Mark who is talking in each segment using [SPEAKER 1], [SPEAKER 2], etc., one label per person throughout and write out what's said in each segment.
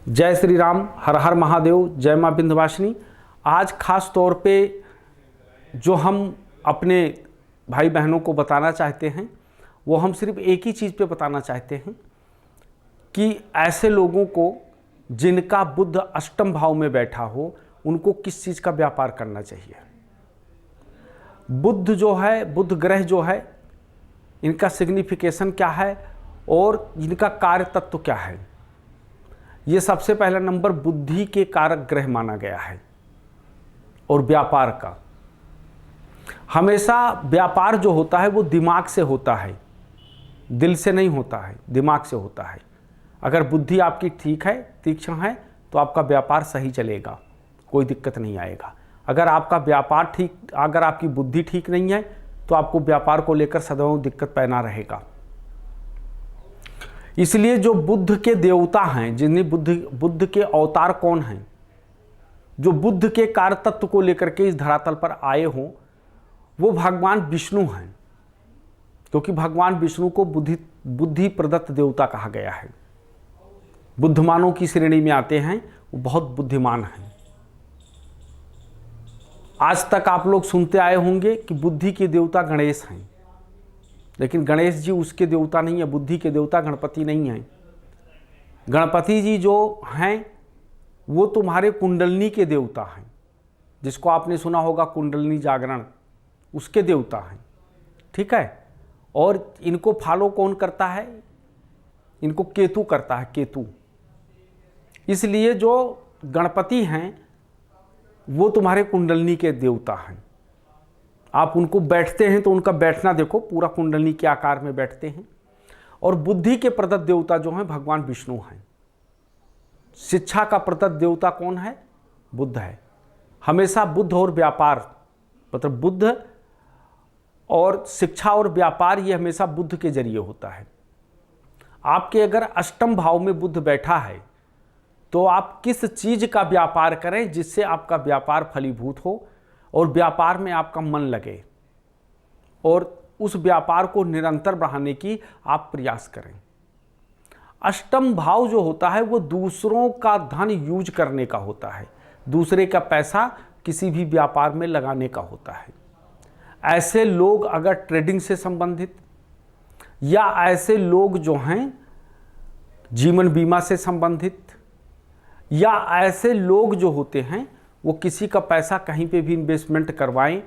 [SPEAKER 1] जय श्री राम, हर हर महादेव, जय माँ विंध्यवासिनी। आज खास तौर पे जो हम अपने भाई बहनों को बताना चाहते हैं वो हम सिर्फ एक ही चीज़ पे बताना चाहते हैं कि ऐसे लोगों को जिनका बुध अष्टम भाव में बैठा हो उनको किस चीज़ का व्यापार करना चाहिए। बुध जो है, बुध ग्रह जो है, इनका सिग्निफिकेशन क्या है और इनका कार्य तत्व क्या है। ये सबसे पहला नंबर बुद्धि के कारक ग्रह माना गया है और व्यापार का। हमेशा व्यापार जो होता है वो दिमाग से होता है, दिल से नहीं होता है, दिमाग से होता है। अगर बुद्धि आपकी ठीक है, तीक्ष्ण है, तो आपका व्यापार सही चलेगा, कोई दिक्कत नहीं आएगा। अगर आपका व्यापार ठीक, अगर आपकी बुद्धि ठीक नहीं है तो आपको व्यापार को लेकर सदैव दिक्कत पैना रहेगा। इसलिए जो बुद्ध के देवता हैं, जिन्हें बुद्ध के अवतार कौन हैं, जो बुद्ध के कार्य तत्व को लेकर के इस धरातल पर आए हों, वो भगवान विष्णु हैं। क्योंकि भगवान विष्णु को बुद्धि प्रदत्त देवता कहा गया है। बुद्धिमानों की श्रेणी में आते हैं, वो बहुत बुद्धिमान हैं। आज तक आप लोग सुनते आए होंगे कि बुद्धि के देवता गणेश हैं, लेकिन गणेश जी उसके देवता नहीं है, बुद्धि के देवता गणपति नहीं हैं। गणपति जी जो हैं वो तुम्हारे कुंडलनी के देवता हैं, जिसको आपने सुना होगा कुंडलनी जागरण, उसके देवता हैं। ठीक है। और इनको फॉलो कौन करता है? इनको केतु करता है, केतु। इसलिए जो गणपति हैं वो तुम्हारे कुंडलनी के देवता हैं। आप उनको बैठते हैं तो उनका बैठना देखो, पूरा कुंडली के आकार में बैठते हैं। और बुद्धि के प्रदत्त देवता जो हैं भगवान विष्णु हैं। शिक्षा का प्रदत्त देवता कौन है? बुद्ध है। हमेशा बुद्ध और व्यापार, मतलब बुद्ध और शिक्षा और व्यापार, ये हमेशा बुद्ध के जरिए होता है। आपके अगर अष्टम भाव में बुद्ध बैठा है तो आप किस चीज का व्यापार करें जिससे आपका व्यापार फलीभूत हो और व्यापार में आपका मन लगे और उस व्यापार को निरंतर बढ़ाने की आप प्रयास करें। अष्टम भाव जो होता है वो दूसरों का धन यूज करने का होता है, दूसरे का पैसा किसी भी व्यापार में लगाने का होता है। ऐसे लोग अगर ट्रेडिंग से संबंधित, या ऐसे लोग जो हैं जीवन बीमा से संबंधित, या ऐसे लोग जो होते हैं वो किसी का पैसा कहीं पे भी इन्वेस्टमेंट करवाएं,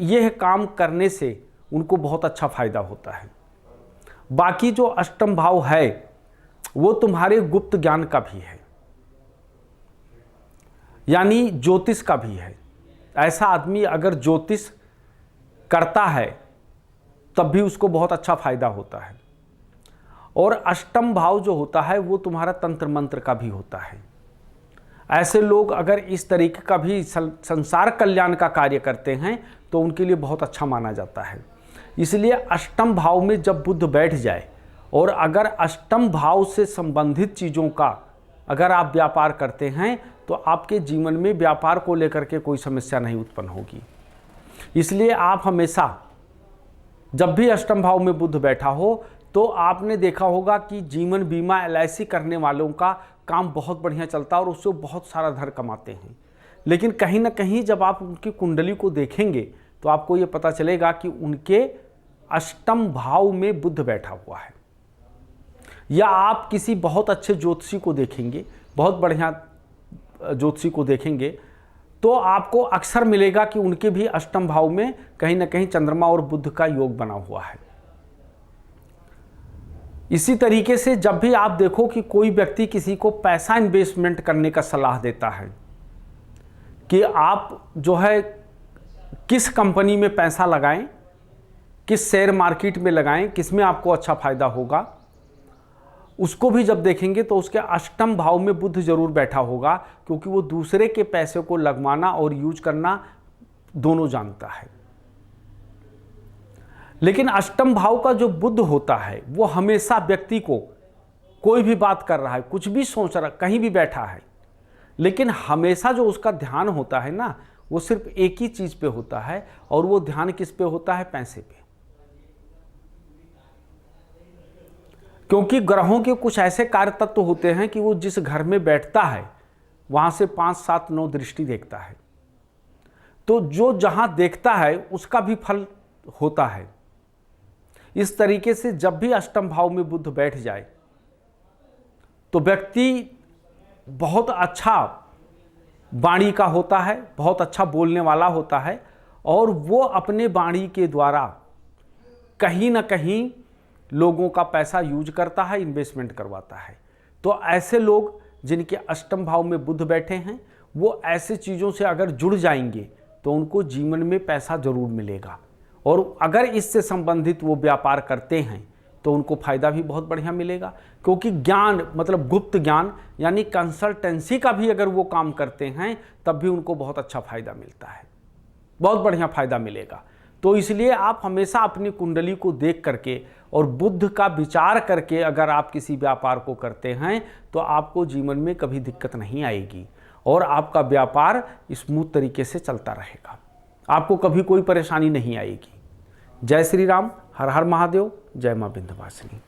[SPEAKER 1] यह काम करने से उनको बहुत अच्छा फायदा होता है। बाकी जो अष्टम भाव है वो तुम्हारे गुप्त ज्ञान का भी है, यानी ज्योतिष का भी है। ऐसा आदमी अगर ज्योतिष करता है तब भी उसको बहुत अच्छा फायदा होता है। और अष्टम भाव जो होता है वो तुम्हारा तंत्र मंत्र का भी होता है। ऐसे लोग अगर इस तरीके का भी संसार कल्याण का कार्य करते हैं तो उनके लिए बहुत अच्छा माना जाता है। इसलिए अष्टम भाव में जब बुध बैठ जाए और अगर अष्टम भाव से संबंधित चीज़ों का अगर आप व्यापार करते हैं तो आपके जीवन में व्यापार को लेकर के कोई समस्या नहीं उत्पन्न होगी। इसलिए आप हमेशा जब भी अष्टम भाव में बुध बैठा हो तो आपने देखा होगा कि जीवन बीमा LIC करने वालों का काम बहुत बढ़िया चलता है और उससे बहुत सारा धन कमाते हैं। लेकिन कहीं ना कहीं जब आप उनकी कुंडली को देखेंगे तो आपको ये पता चलेगा कि उनके अष्टम भाव में बुध बैठा हुआ है। या आप किसी बहुत अच्छे ज्योतिषी को देखेंगे, बहुत बढ़िया ज्योतिषी को देखेंगे, तो आपको अक्सर मिलेगा कि उनके भी अष्टम भाव में कहीं ना कहीं चंद्रमा और बुध का योग बना हुआ है। इसी तरीके से जब भी आप देखो कि कोई व्यक्ति किसी को पैसा इन्वेस्टमेंट करने का सलाह देता है कि आप जो है किस कंपनी में पैसा लगाएं, किस शेयर मार्केट में लगाएं, किस में आपको अच्छा फायदा होगा, उसको भी जब देखेंगे तो उसके अष्टम भाव में बुध जरूर बैठा होगा, क्योंकि वो दूसरे के पैसे को लगवाना और यूज करना दोनों जानता है। लेकिन अष्टम भाव का जो बुध होता है वो हमेशा व्यक्ति को, कोई भी बात कर रहा है, कुछ भी सोच रहा, कहीं भी बैठा है, लेकिन हमेशा जो उसका ध्यान होता है ना, वो सिर्फ एक ही चीज पे होता है। और वो ध्यान किस पे होता है? पैसे पे। क्योंकि ग्रहों के कुछ ऐसे कार्य तत्व होते हैं कि वो जिस घर में बैठता है वहां से 5, 7, 9 दृष्टि देखता है, तो जो जहां देखता है उसका भी फल होता है। इस तरीके से जब भी अष्टम भाव में बुध बैठ जाए तो व्यक्ति बहुत अच्छा वाणी का होता है, बहुत अच्छा बोलने वाला होता है, और वो अपने वाणी के द्वारा कहीं ना कहीं लोगों का पैसा यूज करता है, इन्वेस्टमेंट करवाता है। तो ऐसे लोग जिनके अष्टम भाव में बुध बैठे हैं वो ऐसे चीज़ों से अगर जुड़ जाएंगे तो उनको जीवन में पैसा जरूर मिलेगा, और अगर इससे संबंधित वो व्यापार करते हैं तो उनको फायदा भी बहुत बढ़िया मिलेगा। क्योंकि ज्ञान मतलब गुप्त ज्ञान यानी कंसल्टेंसी का भी अगर वो काम करते हैं तब भी उनको बहुत अच्छा फायदा मिलता है, बहुत बढ़िया फायदा मिलेगा। तो इसलिए आप हमेशा अपनी कुंडली को देख करके और बुध का विचार करके अगर आप किसी व्यापार को करते हैं तो आपको जीवन में कभी दिक्कत नहीं आएगी और आपका व्यापार स्मूथ तरीके से चलता रहेगा, आपको कभी कोई परेशानी नहीं आएगी। जय श्री राम, हर हर महादेव, जय मां विंध्यवासिनी।